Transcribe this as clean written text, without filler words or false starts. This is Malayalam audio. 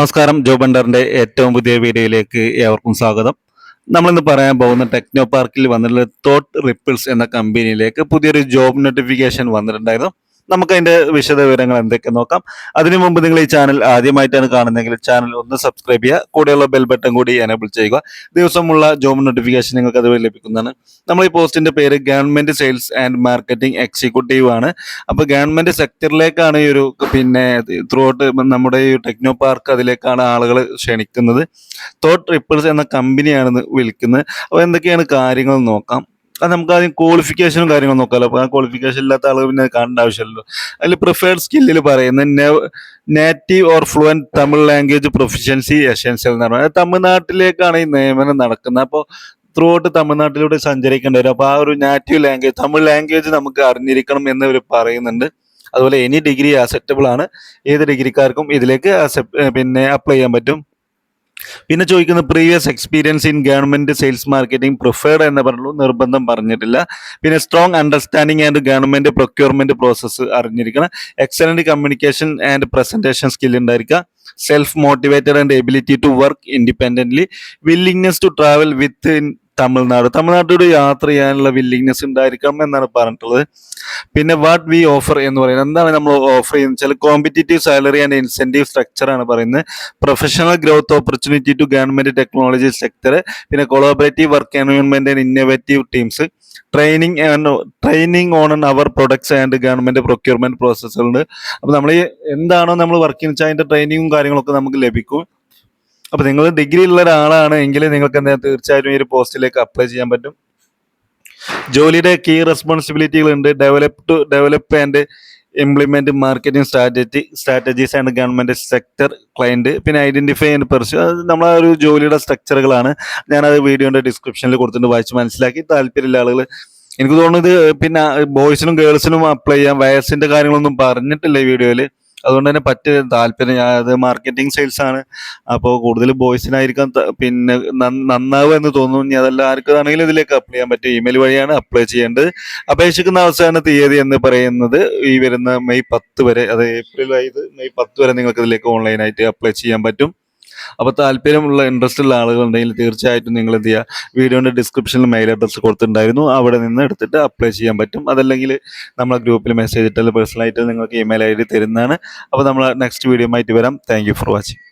നമസ്കാരം. ജോബ് ഹണ്ടറിന്റെ ഏറ്റവും പുതിയ വീഡിയോയിലേക്ക് ഏവർക്കും സ്വാഗതം. നമ്മളിന്ന് പറയാൻ പോകുന്ന ടെക്നോ പാർക്കിൽ വന്നിട്ടുള്ള തോട്ട് റിപ്പിൾസ് എന്ന കമ്പനിയിലേക്ക് പുതിയൊരു ജോബ് നോട്ടിഫിക്കേഷൻ വന്നിട്ടുണ്ടായിരുന്നു. നമുക്ക് അതിന്റെ വിശദ വിവരങ്ങൾ എന്തൊക്കെ നോക്കാം. അതിനു മുമ്പ് നിങ്ങൾ ഈ ചാനൽ ആദ്യമായിട്ടാണ് കാണുന്നതെങ്കിൽ ചാനൽ ഒന്ന് സബ്സ്ക്രൈബ് ചെയ്യുക, കൂടെയുള്ള ബെൽ ബട്ടൺ കൂടി എനേബിൾ ചെയ്യുക. ദിവസമുള്ള ജോബ് നോട്ടിഫിക്കേഷൻ നിങ്ങൾക്ക് അതുവഴി ലഭിക്കുന്നതാണ്. നമ്മൾ ഈ പോസ്റ്റിന്റെ പേര് government sales and marketing executive ആണ്. അപ്പോൾ ഗവൺമെന്റ് സെക്ടറിലേക്കാണ് ഈ ഒരു ത്രൂ ഔട്ട് നമ്മുടെ ഈ ടെക്നോ പാർക്ക് അതിലേക്കാണ് ആളുകൾ ക്ഷണിക്കുന്നത്. തോട്ട് റിപ്പിൾസ് എന്ന കമ്പനിയാണ് വിളിക്കുന്നത്. അപ്പോൾ എന്തൊക്കെയാണ് കാര്യങ്ങൾ നോക്കാം. അത് നമുക്ക് ആദ്യം ക്വാളിഫിക്കേഷനും കാര്യങ്ങളും നോക്കാമല്ലോ. അപ്പോൾ ആ ക്വാളിഫിക്കേഷൻ ഇല്ലാത്ത ആളുകൾ പിന്നെ കാണേണ്ട ആവശ്യമില്ലല്ലോ. അതിൽ പ്രിഫേർഡ് സ്കില്ലിൽ പറയുന്നത് native or fluent Tamil language proficiency essential എന്ന് പറഞ്ഞാൽ തമിഴ്നാട്ടിലേക്കാണ് ഈ നിയമനം നടക്കുന്നത്. അപ്പോൾ ത്രൂ ഔട്ട് തമിഴ്നാട്ടിലൂടെ സഞ്ചരിക്കേണ്ടി വരും. അപ്പോൾ ആ ഒരു നാറ്റീവ് ലാംഗ്വേജ് തമിഴ് ലാംഗ്വേജ് നമുക്ക് അറിഞ്ഞിരിക്കണം എന്ന് ഇവർ പറയുന്നുണ്ട്. അതുപോലെ എനി ഡിഗ്രി അക്സെപ്റ്റബിൾ ആണ്. ഏത് ഡിഗ്രിക്കാർക്കും ഇതിലേക്ക് അപ്ലൈ ചെയ്യാൻ പറ്റും. പിന്നെ ചോദിക്കുന്നത് previous experience in government sales marketing preferred എന്ന് പറഞ്ഞു, നിർബന്ധം പറഞ്ഞിട്ടില്ല. പിന്നെ strong understanding and government procurement process അറിഞ്ഞിരിക്കണം. Excellent communication and presentation skill ഉണ്ടായിരിക്കുക. Self motivated and ability to work independently. Willingness to travel with തമിഴ്നാട്ടിലൂടെ യാത്ര ചെയ്യാനുള്ള വില്ലിങ്നെസ് ഉണ്ടായിരിക്കണം എന്നാണ് പറഞ്ഞിട്ടുള്ളത്. പിന്നെ വാട്ട് വി ഓഫർ എന്ന് പറയുന്നത് എന്താണ് നമ്മൾ ഓഫർ ചെയ്യുന്നത് വെച്ചാൽ competitive salary and incentive structure ആണ് പറയുന്നത്. Professional growth opportunity to government technology sector. പിന്നെ collaborative work environment and innovative teams. Training on our products and government procurement പ്രോസസ്സുകളുണ്ട്. അപ്പോൾ നമ്മൾ എന്താണോ നമ്മൾ വർക്ക് ചെയ്യുന്ന അതിന്റെ ട്രെയിനിങ്ങും കാര്യങ്ങളൊക്കെ നമുക്ക് ലഭിക്കും. അപ്പോൾ നിങ്ങൾ ഡിഗ്രി ഉള്ള ഒരാളാണ് എങ്കിൽ നിങ്ങൾക്ക് എന്താ തീർച്ചയായിട്ടും ഈ ഒരു പോസ്റ്റിലേക്ക് അപ്ലൈ ചെയ്യാൻ പറ്റും. ജോലിയുടെ കീ റെസ്പോൺസിബിലിറ്റികൾ ഉണ്ട്. Develop and implement marketing strategies and government sector client. പിന്നെ ഐഡന്റിഫൈ ആൻഡ് പെർസ്യൂ. അത് നമ്മളെ ഒരു ജോലിയുടെ സ്ട്രക്ചറുകളാണ്. ഞാനത് വീഡിയോന്റെ ഡിസ്ക്രിപ്ഷനിൽ കൊടുത്തിട്ട് വായിച്ച് മനസ്സിലാക്കി. താല്പര്യമുള്ള ആളുകൾ, എനിക്ക് തോന്നുന്നത് പിന്നെ ബോയ്സിനും ഗേൾസിനും അപ്ലൈ ചെയ്യാം. വയസ്സിന്റെ കാര്യങ്ങളൊന്നും പറഞ്ഞിട്ടില്ല ഈ വീഡിയോയിൽ. അതുകൊണ്ട് തന്നെ താല്പര്യം അത് മാർക്കറ്റിംഗ് സെയിൽസ് ആണ്. അപ്പോൾ കൂടുതൽ ബോയ്സിനായിരിക്കാം നന്നാവുക എന്ന് തോന്നുന്നു. ഇനി അതല്ല ആർക്കാണെങ്കിലും ഇതിലേക്ക് അപ്ലൈ ചെയ്യാൻ പറ്റും. ഇമെയിൽ വഴിയാണ് അപ്ലൈ ചെയ്യേണ്ടത്. അപേക്ഷിക്കുന്ന അവസാന തീയതി എന്ന് പറയുന്നത് ഈ വരുന്ന മെയ് 10 വരെ, അത് ഏപ്രിൽ 5 മെയ് 10 വരെ നിങ്ങൾക്ക് ഇതിലേക്ക് ഓൺലൈനായിട്ട് അപ്ലൈ ചെയ്യാൻ പറ്റും. അപ്പോൾ താല്പര്യമുള്ള ഇൻട്രസ്റ്റ് ഉള്ള ആളുകളുണ്ടെങ്കിൽ തീർച്ചയായിട്ടും നിങ്ങൾ എന്ത് ചെയ്യുക, വീഡിയോയുടെ ഡിസ്ക്രിപ്ഷനിൽ മെയിൽ അഡ്രസ്സ് കൊടുത്തിട്ടുണ്ടായിരുന്നു, അവിടെ നിന്ന് എടുത്തിട്ട് അപ്ലൈ ചെയ്യാൻ പറ്റും. അതല്ലെങ്കിൽ നമ്മളെ ഗ്രൂപ്പിൽ മെസ്സേജ് ഇട്ടാൽ പേഴ്സണലായിട്ട് നിങ്ങൾക്ക് ഇമെയിൽ ID തരുന്നതാണ്. അപ്പോൾ നമ്മൾ നെക്സ്റ്റ് വീഡിയോ ആയിട്ട് വരാം. Thank you for watching.